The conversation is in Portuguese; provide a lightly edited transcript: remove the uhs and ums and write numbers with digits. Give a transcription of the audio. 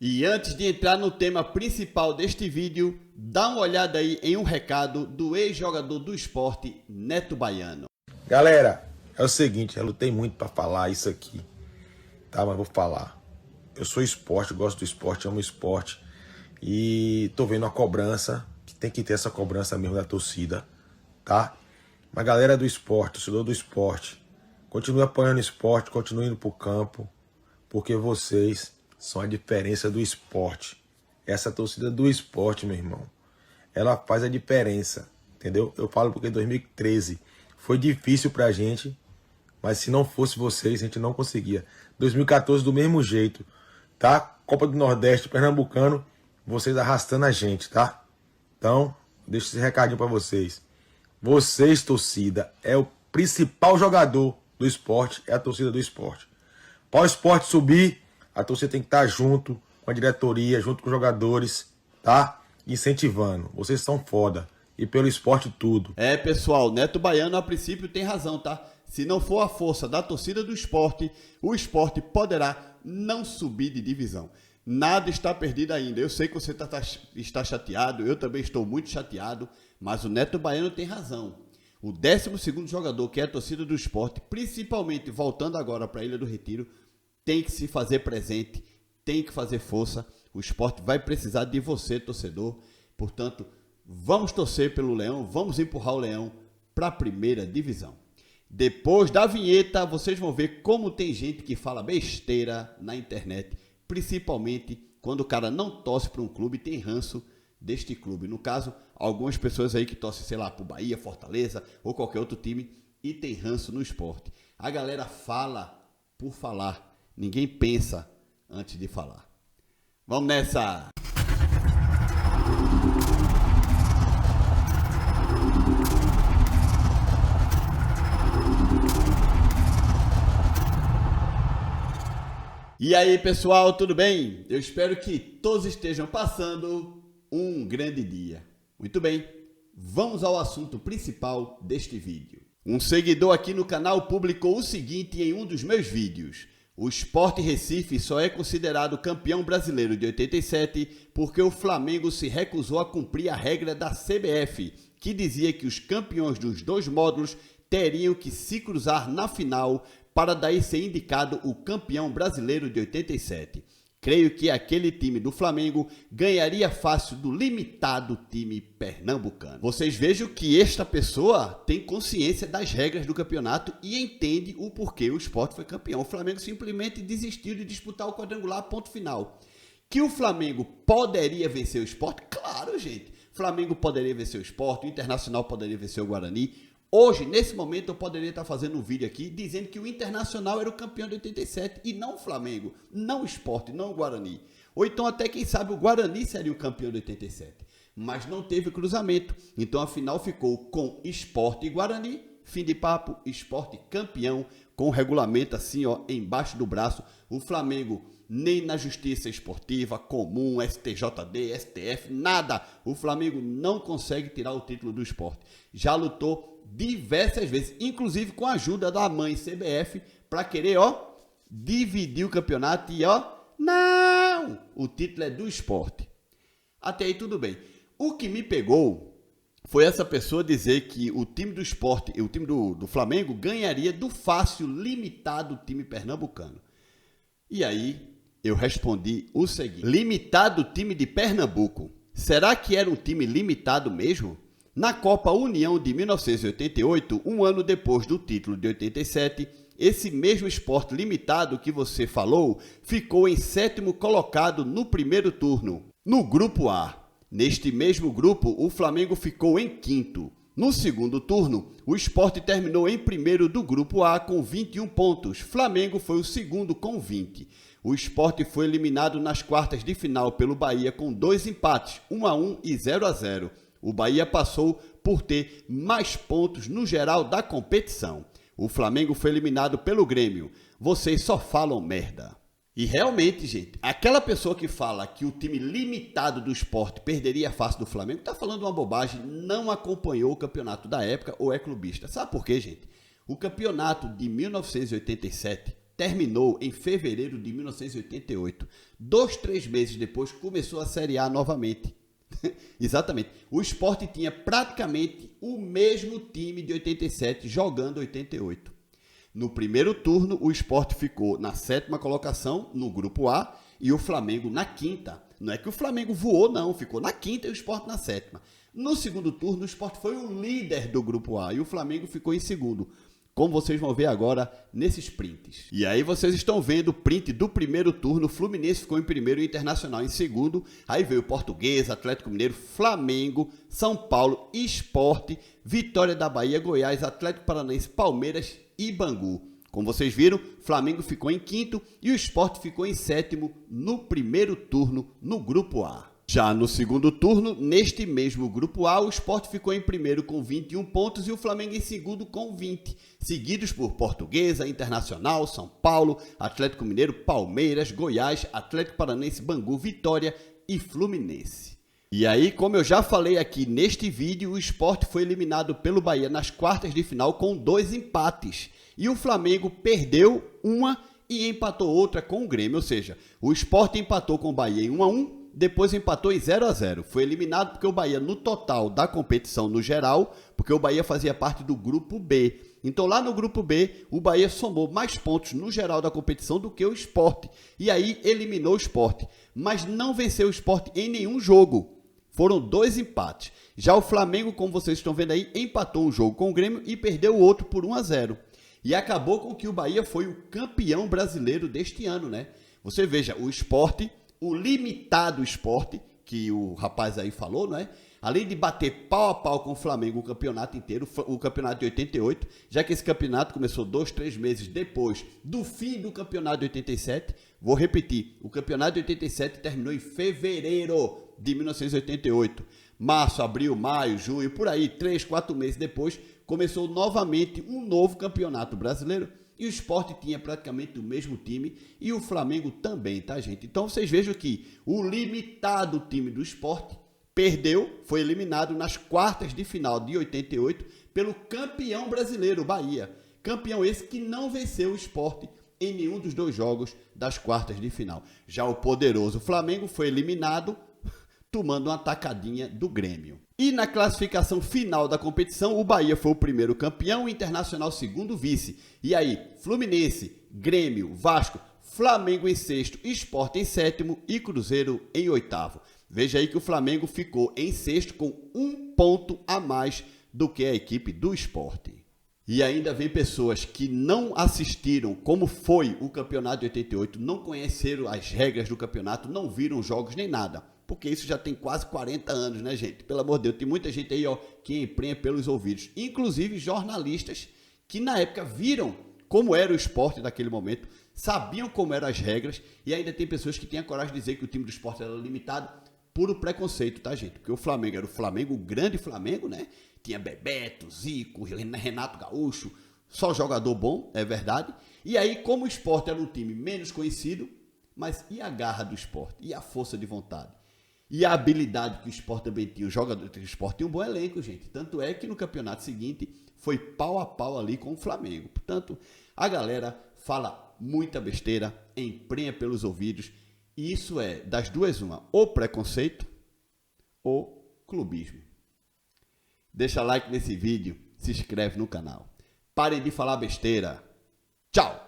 E antes de entrar no tema principal deste vídeo, dá uma olhada aí em um recado do ex-jogador do Sport, Neto Baiano. Galera, é o seguinte, eu lutei muito pra falar isso aqui, tá? Mas vou falar. Eu sou esporte, gosto do esporte, amo o esporte. E tô vendo a cobrança, que tem que ter essa cobrança mesmo da torcida, tá? Mas galera do esporte, torcedor do esporte, continue apoiando o esporte, continue indo pro campo, porque vocês são a diferença do esporte. Essa torcida do esporte, meu irmão, ela faz a diferença, entendeu? Eu falo porque 2013 foi difícil pra gente, mas se não fosse vocês, a gente não conseguia. 2014 do mesmo jeito, tá? Copa do Nordeste, Pernambucano, vocês arrastando a gente, tá? Então, deixa esse recadinho pra vocês. Vocês, torcida, é o principal jogador do esporte, é a torcida do esporte. Para o esporte subir, a torcida tem que estar junto com a diretoria, junto com os jogadores, tá? Incentivando. Vocês são foda. E pelo esporte tudo. É, pessoal, Neto Baiano a princípio tem razão, tá? Se não for a força da torcida do esporte, o esporte poderá não subir de divisão. Nada está perdido ainda. Eu sei que você está chateado, eu também estou muito chateado, mas o Neto Baiano tem razão. O 12º jogador, que é a torcida do esporte, principalmente voltando agora para a Ilha do Retiro, tem que se fazer presente, tem que fazer força. O esporte vai precisar de você, torcedor. Portanto, vamos torcer pelo Leão, vamos empurrar o Leão para a primeira divisão. Depois da vinheta, vocês vão ver como tem gente que fala besteira na internet, principalmente quando o cara não torce para um clube e tem ranço deste clube. No caso, algumas pessoas aí que torcem, sei lá, para o Bahia, Fortaleza ou qualquer outro time e tem ranço no esporte. A galera fala por falar. Ninguém pensa antes de falar. Vamos nessa! E aí, pessoal, tudo bem? Eu espero que todos estejam passando um grande dia. Muito bem, vamos ao assunto principal deste vídeo. Um seguidor aqui no canal publicou o seguinte em um dos meus vídeos. O Sport Recife só é considerado campeão brasileiro de 87 porque o Flamengo se recusou a cumprir a regra da CBF, que dizia que os campeões dos dois módulos teriam que se cruzar na final para daí ser indicado o campeão brasileiro de 87. Creio que aquele time do Flamengo ganharia fácil do limitado time pernambucano. Vocês vejam que esta pessoa tem consciência das regras do campeonato e entende o porquê o Sport foi campeão. O Flamengo simplesmente desistiu de disputar o quadrangular, ponto final. Que o Flamengo poderia vencer o Sport? Claro, gente. O Flamengo poderia vencer o Sport, o Internacional poderia vencer o Guarani. Hoje, nesse momento, eu poderia estar fazendo um vídeo aqui dizendo que o Internacional era o campeão de 87 e não o Flamengo, não o Sport, não o Guarani. Ou então até, quem sabe, o Guarani seria o campeão de 87. Mas não teve cruzamento, então a final ficou com Sport e Guarani. Fim de papo, Sport campeão, com o regulamento assim, ó, embaixo do braço. O Flamengo nem na Justiça Esportiva, Comum, STJD, STF, nada. O Flamengo não consegue tirar o título do Sport. Já lutou diversas vezes, inclusive com a ajuda da mãe CBF, para querer, ó, dividir o campeonato e, ó, não! O título é do Sport. Até aí tudo bem. O que me pegou foi essa pessoa dizer que o time do Sport e o time do Flamengo ganharia do fácil, limitado time pernambucano. E aí eu respondi o seguinte: limitado time de Pernambuco? Será que era um time limitado mesmo? Na Copa União de 1988, um ano depois do título de 87, esse mesmo Sport limitado que você falou ficou em 7º colocado no primeiro turno, no Grupo A. Neste mesmo grupo, o Flamengo ficou em 5º. No segundo turno, o Sport terminou em primeiro do Grupo A com 21 pontos. Flamengo foi o segundo com 20. O Sport foi eliminado nas quartas de final pelo Bahia com 2 empates, 1-1 e 0-0. O Bahia passou por ter mais pontos no geral da competição. O Flamengo foi eliminado pelo Grêmio. Vocês só falam merda. E realmente, gente, aquela pessoa que fala que o time limitado do Sport perderia a face do Flamengo está falando uma bobagem, não acompanhou o campeonato da época ou é clubista. Sabe por quê, gente? O campeonato de 1987 terminou em fevereiro de 1988. 2, 3 meses depois começou a Série A novamente. Exatamente. O Sport tinha praticamente o mesmo time de 87 jogando 88. No primeiro turno, o Sport ficou na 7ª colocação no grupo A e o Flamengo na 5ª. Não é que o Flamengo voou, não. Ficou na 5ª e o Sport na 7ª. No segundo turno, o Sport foi o líder do grupo A e o Flamengo ficou em segundo, como vocês vão ver agora nesses prints. E aí vocês estão vendo o print do primeiro turno. O Fluminense ficou em primeiro e o Internacional em segundo. Aí veio Portuguesa, Atlético Mineiro, Flamengo, São Paulo, Sport, Vitória da Bahia, Goiás, Atlético Paranaense, Palmeiras e Bangu. Como vocês viram, Flamengo ficou em 5º e o Sport ficou em 7º no primeiro turno no grupo A. Já no segundo turno, neste mesmo grupo A, o Sport ficou em primeiro com 21 pontos e o Flamengo em segundo com 20, seguidos por Portuguesa, Internacional, São Paulo, Atlético Mineiro, Palmeiras, Goiás, Atlético Paranaense, Bangu, Vitória e Fluminense. E aí, como eu já falei aqui neste vídeo, o Sport foi eliminado pelo Bahia nas quartas de final com 2 empates. E o Flamengo perdeu uma e empatou outra com o Grêmio, ou seja, o Sport empatou com o Bahia em 1-1, depois empatou em 0-0. Foi eliminado porque o Bahia, no total da competição no geral, porque o Bahia fazia parte do grupo B. Então lá no grupo B, o Bahia somou mais pontos no geral da competição do que o Sport. E aí eliminou o Sport, mas não venceu o Sport em nenhum jogo. Foram 2 empates. Já o Flamengo, como vocês estão vendo aí, empatou um jogo com o Grêmio e perdeu o outro por 1-0. E acabou com que o Bahia foi o campeão brasileiro deste ano, né? Você veja, o Sport, o limitado Sport, que o rapaz aí falou, né? Além de bater pau a pau com o Flamengo o campeonato inteiro, o campeonato de 88, já que esse campeonato começou 2, 3 meses depois do fim do campeonato de 87. Vou repetir, o campeonato de 87 terminou em fevereiro de 1988. Março, abril, maio, junho, por aí, 3, 4 meses depois, começou novamente um novo campeonato brasileiro. E o Sport tinha praticamente o mesmo time e o Flamengo também, tá, gente? Então vocês vejam que o limitado time do Sport perdeu, foi eliminado nas quartas de final de 88 pelo campeão brasileiro, Bahia. Campeão esse que não venceu o Sport em nenhum dos 2 jogos das quartas de final. Já o poderoso Flamengo foi eliminado tomando uma tacadinha do Grêmio. E na classificação final da competição, o Bahia foi o primeiro campeão, o Internacional segundo vice. E aí, Fluminense, Grêmio, Vasco, Flamengo em 6º, Sport em 7º e Cruzeiro em 8º. Veja aí que o Flamengo ficou em 6º com 1 ponto a mais do que a equipe do Sport. E ainda vem pessoas que não assistiram como foi o campeonato de 88, não conheceram as regras do campeonato, não viram jogos nem nada. Porque isso já tem quase 40 anos, né, gente? Pelo amor de Deus, tem muita gente aí, ó, que emprenha pelos ouvidos. Inclusive jornalistas que na época viram como era o Sport naquele momento, sabiam como eram as regras, e ainda tem pessoas que têm a coragem de dizer que o time do Sport era limitado. Puro preconceito, tá, gente? Porque o Flamengo era o Flamengo, o grande Flamengo, né? Tinha Bebeto, Zico, Renato Gaúcho, só jogador bom, é verdade. E aí, como o Sport era um time menos conhecido, mas e a garra do Sport? E a força de vontade? E a habilidade que o Sport também tinha? O jogador do Sport tinha um bom elenco, gente. Tanto é que no campeonato seguinte foi pau a pau ali com o Flamengo. Portanto, a galera fala muita besteira, emprenha pelos ouvidos. E isso é, das duas uma, ou preconceito ou clubismo. Deixa like nesse vídeo, se inscreve no canal. Parem de falar besteira. Tchau!